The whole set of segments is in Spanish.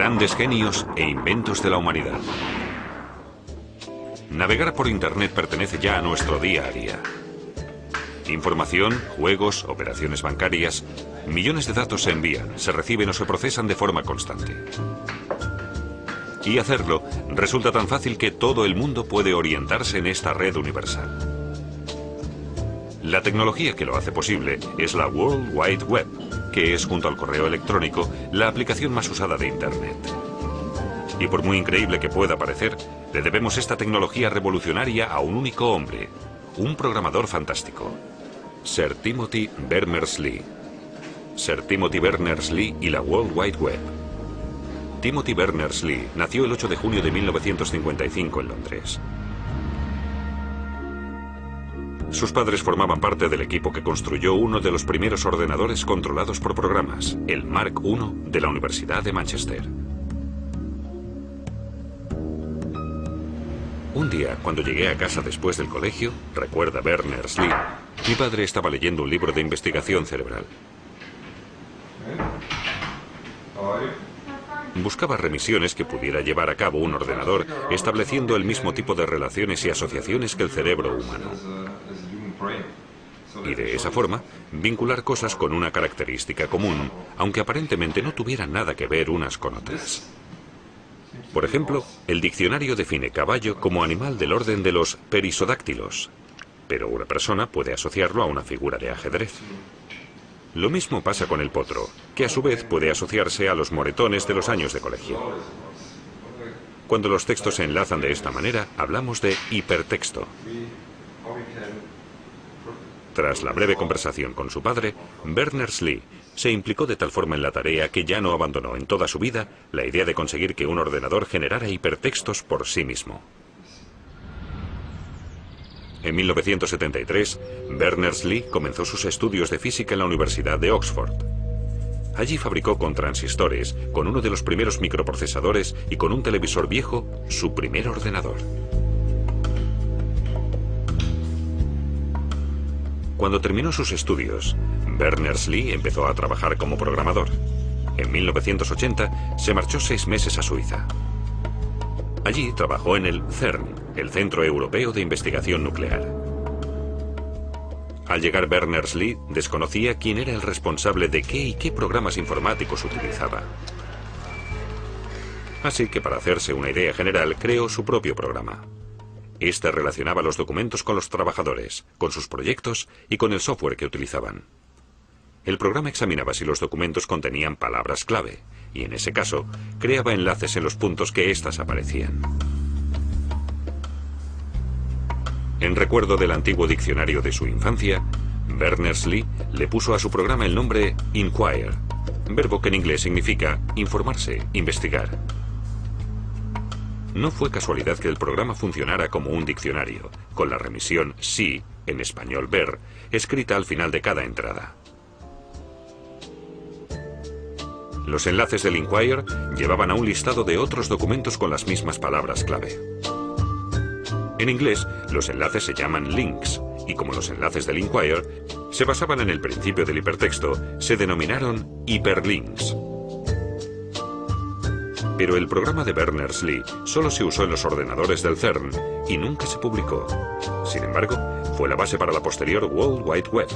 Grandes genios e inventos de la humanidad. Navegar por Internet pertenece ya a nuestro día a día. Información, juegos, operaciones bancarias, millones de datos se envían, se reciben o se procesan de forma constante. Y hacerlo resulta tan fácil que todo el mundo puede orientarse en esta red universal. La tecnología que lo hace posible es la World Wide Web, que es, junto al correo electrónico, la aplicación más usada de Internet. Y por muy increíble que pueda parecer, le debemos esta tecnología revolucionaria a un único hombre, un programador fantástico, Sir Timothy Berners-Lee. Sir Timothy Berners-Lee y la World Wide Web. Timothy Berners-Lee nació el 8 de junio de 1955 en Londres. Sus padres formaban parte del equipo que construyó uno de los primeros ordenadores controlados por programas, el Mark I de la Universidad de Manchester. Un día, cuando llegué a casa después del colegio, recuerda Berners-Lee, mi padre estaba leyendo un libro de investigación cerebral. Buscaba remisiones que pudiera llevar a cabo un ordenador, estableciendo el mismo tipo de relaciones y asociaciones que el cerebro humano. Y de esa forma, vincular cosas con una característica común, aunque aparentemente no tuvieran nada que ver unas con otras. Por ejemplo, el diccionario define caballo como animal del orden de los perisodáctilos, pero una persona puede asociarlo a una figura de ajedrez. Lo mismo pasa con el potro, que a su vez puede asociarse a los moretones de los años de colegio. Cuando los textos se enlazan de esta manera, hablamos de hipertexto. Tras la breve conversación con su padre, Berners-Lee se implicó de tal forma en la tarea que ya no abandonó en toda su vida la idea de conseguir que un ordenador generara hipertextos por sí mismo. En 1973, Berners-Lee comenzó sus estudios de física en la Universidad de Oxford. Allí fabricó con transistores, con uno de los primeros microprocesadores y con un televisor viejo, su primer ordenador. Cuando terminó sus estudios, Berners-Lee empezó a trabajar como programador. En 1980 se marchó 6 meses a Suiza. Allí trabajó en el CERN, el Centro Europeo de Investigación Nuclear. Al llegar Berners-Lee desconocía quién era el responsable de qué y qué programas informáticos utilizaba. Así que para hacerse una idea general creó su propio programa. Este relacionaba los documentos con los trabajadores, con sus proyectos y con el software que utilizaban. El programa examinaba si los documentos contenían palabras clave, y en ese caso, creaba enlaces en los puntos que éstas aparecían. En recuerdo del antiguo diccionario de su infancia, Berners-Lee le puso a su programa el nombre Inquire, verbo que en inglés significa informarse, investigar. No fue casualidad que el programa funcionara como un diccionario, con la remisión sí, en español ver, escrita al final de cada entrada. Los enlaces del Inquire llevaban a un listado de otros documentos con las mismas palabras clave. En inglés, los enlaces se llaman links, y como los enlaces del Inquire se basaban en el principio del hipertexto, se denominaron hiperlinks. Pero el programa de Berners-Lee solo se usó en los ordenadores del CERN y nunca se publicó. Sin embargo, fue la base para la posterior World Wide Web.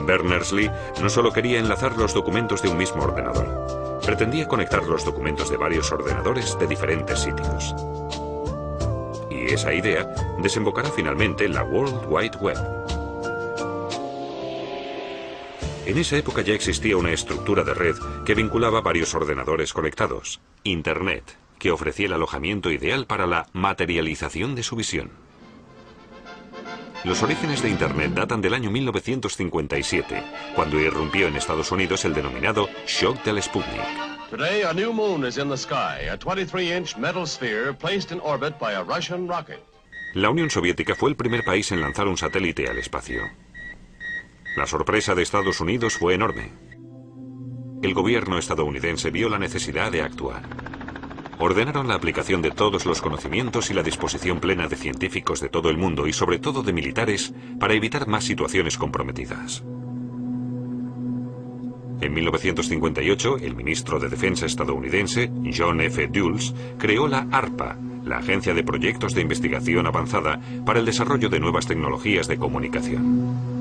Berners-Lee no solo quería enlazar los documentos de un mismo ordenador, pretendía conectar los documentos de varios ordenadores de diferentes sitios. Y esa idea desembocará finalmente en la World Wide Web. En esa época ya existía una estructura de red que vinculaba varios ordenadores conectados, Internet, que ofrecía el alojamiento ideal para la materialización de su visión. Los orígenes de Internet datan del año 1957, cuando irrumpió en Estados Unidos el denominado shock del Sputnik. Today, a new moon is in the sky, a 23-inch metal sphere placed in orbit by a Russian rocket. La Unión Soviética fue el primer país en lanzar un satélite al espacio. La sorpresa de Estados Unidos fue enorme. El gobierno estadounidense vio la necesidad de actuar. Ordenaron la aplicación de todos los conocimientos y la disposición plena de científicos de todo el mundo y sobre todo de militares para evitar más situaciones comprometidas. En 1958, el ministro de Defensa estadounidense, John F. Dulles, creó la ARPA, la Agencia de Proyectos de Investigación Avanzada para el Desarrollo de Nuevas Tecnologías de Comunicación.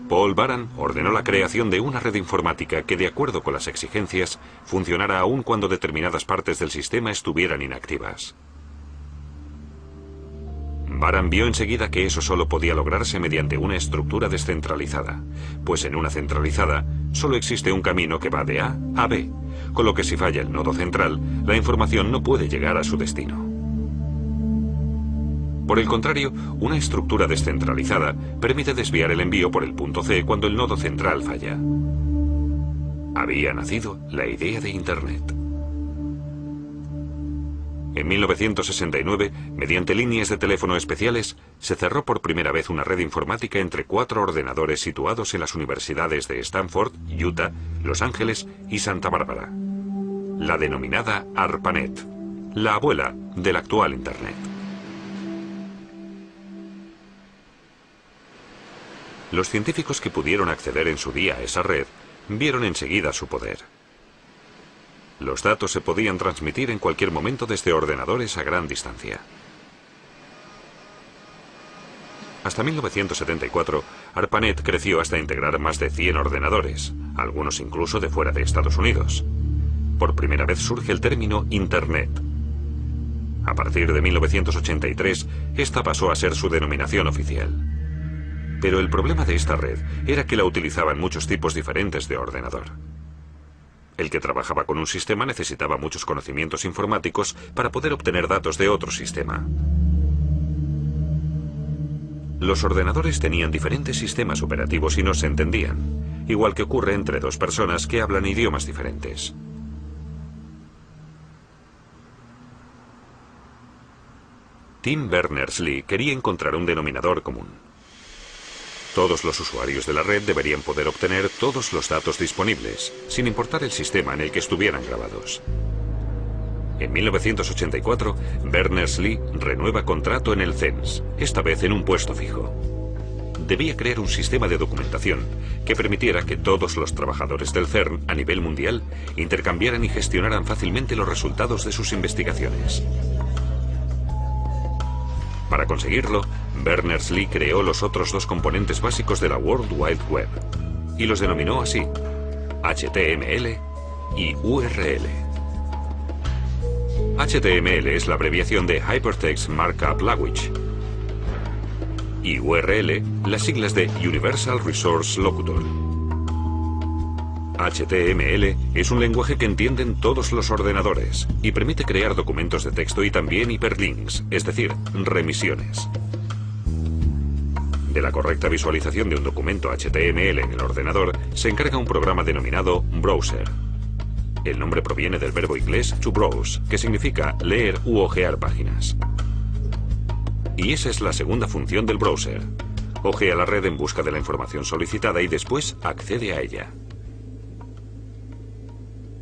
Paul Baran ordenó la creación de una red informática que, de acuerdo con las exigencias, funcionara aún cuando determinadas partes del sistema estuvieran inactivas. Baran vio enseguida que eso solo podía lograrse mediante una estructura descentralizada, pues en una centralizada solo existe un camino que va de A a B, con lo que si falla el nodo central, la información no puede llegar a su destino. Por el contrario, una estructura descentralizada permite desviar el envío por el punto C cuando el nodo central falla. Había nacido la idea de Internet. En 1969, mediante líneas de teléfono especiales, se cerró por primera vez una red informática entre 4 ordenadores situados en las universidades de Stanford, Utah, Los Ángeles y Santa Bárbara. La denominada ARPANET, la abuela del actual Internet. Los científicos que pudieron acceder en su día a esa red vieron enseguida su poder. Los datos se podían transmitir en cualquier momento desde ordenadores a gran distancia. Hasta 1974, ARPANET creció hasta integrar más de 100 ordenadores, algunos incluso de fuera de Estados Unidos. Por primera vez surge el término Internet. A partir de 1983, esta pasó a ser su denominación oficial. Pero el problema de esta red era que la utilizaban muchos tipos diferentes de ordenador. El que trabajaba con un sistema necesitaba muchos conocimientos informáticos para poder obtener datos de otro sistema. Los ordenadores tenían diferentes sistemas operativos y no se entendían, igual que ocurre entre dos personas que hablan idiomas diferentes. Tim Berners-Lee quería encontrar un denominador común. Todos los usuarios de la red deberían poder obtener todos los datos disponibles, sin importar el sistema en el que estuvieran grabados. En 1984, Berners-Lee renueva contrato en el CERN, esta vez en un puesto fijo. Debía crear un sistema de documentación que permitiera que todos los trabajadores del CERN a nivel mundial intercambiaran y gestionaran fácilmente los resultados de sus investigaciones. Para conseguirlo, Berners-Lee creó los otros dos componentes básicos de la World Wide Web y los denominó así: HTML y URL. HTML es la abreviación de Hypertext Markup Language y URL las siglas de Universal Resource Locator. HTML es un lenguaje que entienden todos los ordenadores y permite crear documentos de texto y también hiperlinks, es decir, remisiones. De la correcta visualización de un documento HTML en el ordenador se encarga un programa denominado Browser. El nombre proviene del verbo inglés to browse, que significa leer u hojear páginas. Y esa es la segunda función del browser. Hojea la red en busca de la información solicitada y después accede a ella.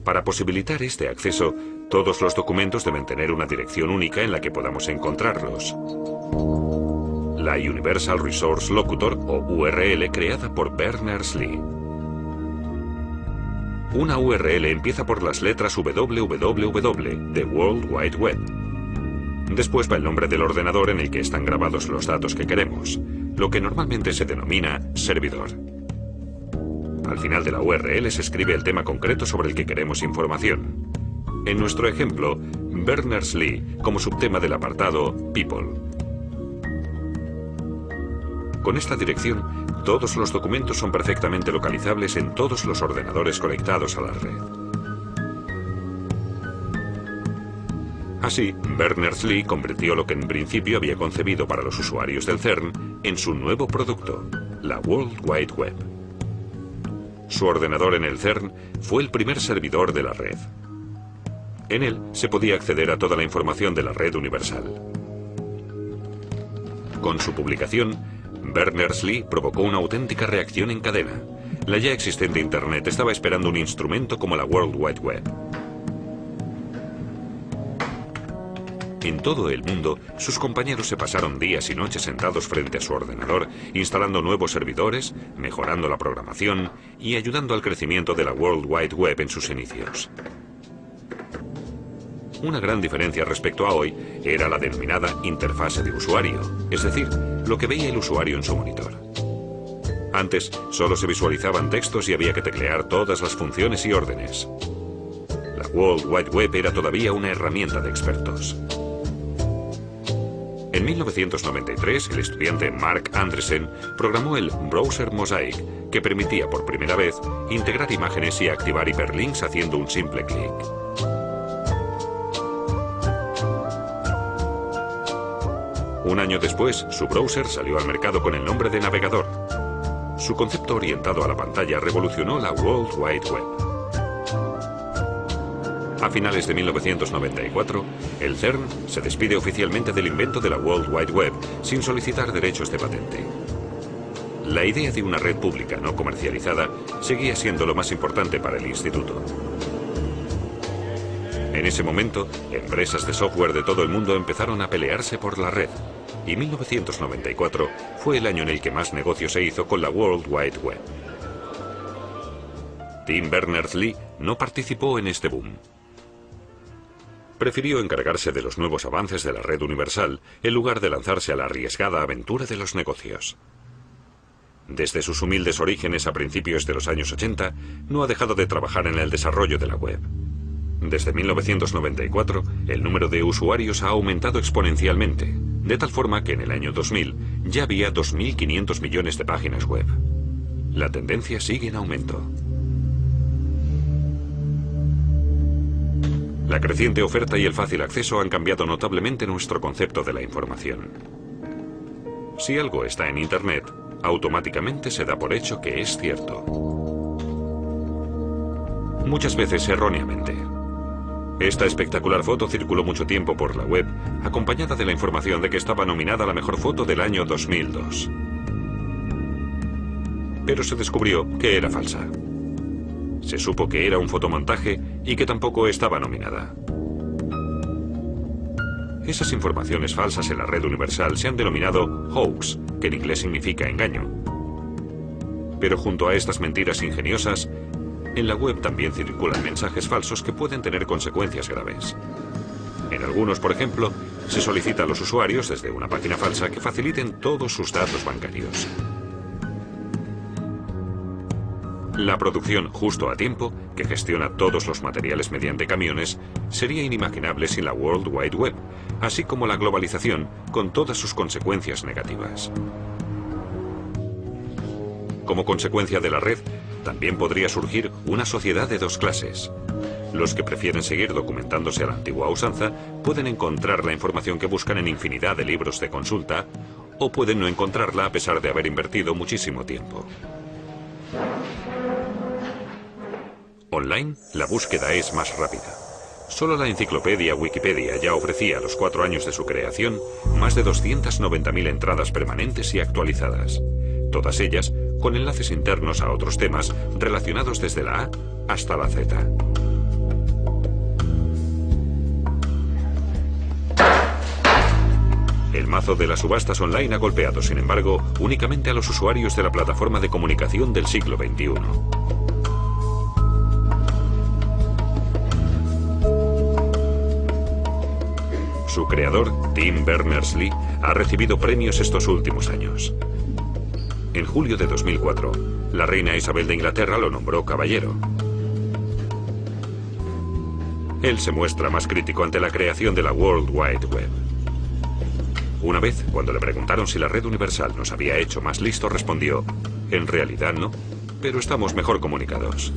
Para posibilitar este acceso, todos los documentos deben tener una dirección única en la que podamos encontrarlos. La Universal Resource Locator, o URL, creada por Berners-Lee. Una URL empieza por las letras www de World Wide Web. Después va el nombre del ordenador en el que están grabados los datos que queremos, lo que normalmente se denomina servidor. Al final de la URL se escribe el tema concreto sobre el que queremos información. En nuestro ejemplo, Berners-Lee como subtema del apartado People. Con esta dirección, todos los documentos son perfectamente localizables en todos los ordenadores conectados a la red. Así, Berners-Lee convirtió lo que en principio había concebido para los usuarios del CERN en su nuevo producto, la World Wide Web. Su ordenador en el CERN fue el primer servidor de la red. En él se podía acceder a toda la información de la red universal. Con su publicación, Berners-Lee provocó una auténtica reacción en cadena. La ya existente Internet estaba esperando un instrumento como la World Wide Web. En todo el mundo, sus compañeros se pasaron días y noches sentados frente a su ordenador, instalando nuevos servidores, mejorando la programación y ayudando al crecimiento de la World Wide Web en sus inicios. Una gran diferencia respecto a hoy era la denominada interfase de usuario, es decir, lo que veía el usuario en su monitor. Antes, solo se visualizaban textos y había que teclear todas las funciones y órdenes. La World Wide Web era todavía una herramienta de expertos. En 1993, el estudiante Mark Andreessen programó el browser Mosaic, que permitía por primera vez integrar imágenes y activar hiperlinks haciendo un simple clic. Un año después, su browser salió al mercado con el nombre de navegador. Su concepto orientado a la pantalla revolucionó la World Wide Web. A finales de 1994, el CERN se despide oficialmente del invento de la World Wide Web sin solicitar derechos de patente. La idea de una red pública no comercializada seguía siendo lo más importante para el instituto. En ese momento, empresas de software de todo el mundo empezaron a pelearse por la red, y 1994 fue el año en el que más negocio se hizo con la World Wide Web. Tim Berners-Lee no participó en este boom. Prefirió encargarse de los nuevos avances de la red universal en lugar de lanzarse a la arriesgada aventura de los negocios. Desde sus humildes orígenes a principios de los años 80, no ha dejado de trabajar en el desarrollo de la web. Desde 1994, el número de usuarios ha aumentado exponencialmente, de tal forma que en el año 2000 ya había 2.500 millones de páginas web. La tendencia sigue en aumento. La creciente oferta y el fácil acceso han cambiado notablemente nuestro concepto de la información. Si algo está en Internet, automáticamente se da por hecho que es cierto. Muchas veces erróneamente. Esta espectacular foto circuló mucho tiempo por la web, acompañada de la información de que estaba nominada a la mejor foto del año 2002. Pero se descubrió que era falsa. Se supo que era un fotomontaje y que tampoco estaba nominada. Esas informaciones falsas en la red universal se han denominado hoax, que en inglés significa engaño. Pero junto a estas mentiras ingeniosas, en la web también circulan mensajes falsos que pueden tener consecuencias graves. En algunos, por ejemplo, se solicita a los usuarios desde una página falsa que faciliten todos sus datos bancarios. La producción justo a tiempo, que gestiona todos los materiales mediante camiones, sería inimaginable sin la World Wide Web, así como la globalización con todas sus consecuencias negativas. Como consecuencia de la red, también podría surgir una sociedad de dos clases. Los que prefieren seguir documentándose a la antigua usanza pueden encontrar la información que buscan en infinidad de libros de consulta, o pueden no encontrarla a pesar de haber invertido muchísimo tiempo. Online, la búsqueda es más rápida. Solo la enciclopedia Wikipedia ya ofrecía a los 4 años de su creación más de 290.000 entradas permanentes y actualizadas. Todas ellas con enlaces internos a otros temas relacionados desde la A hasta la Z. El mazo de las subastas online ha golpeado, sin embargo, únicamente a los usuarios de la plataforma de comunicación del siglo XXI. Su creador, Tim Berners-Lee, ha recibido premios estos últimos años. En julio de 2004, la reina Isabel de Inglaterra lo nombró caballero. Él se muestra más crítico ante la creación de la World Wide Web. Una vez, cuando le preguntaron si la red universal nos había hecho más listos, respondió: en realidad no, pero estamos mejor comunicados.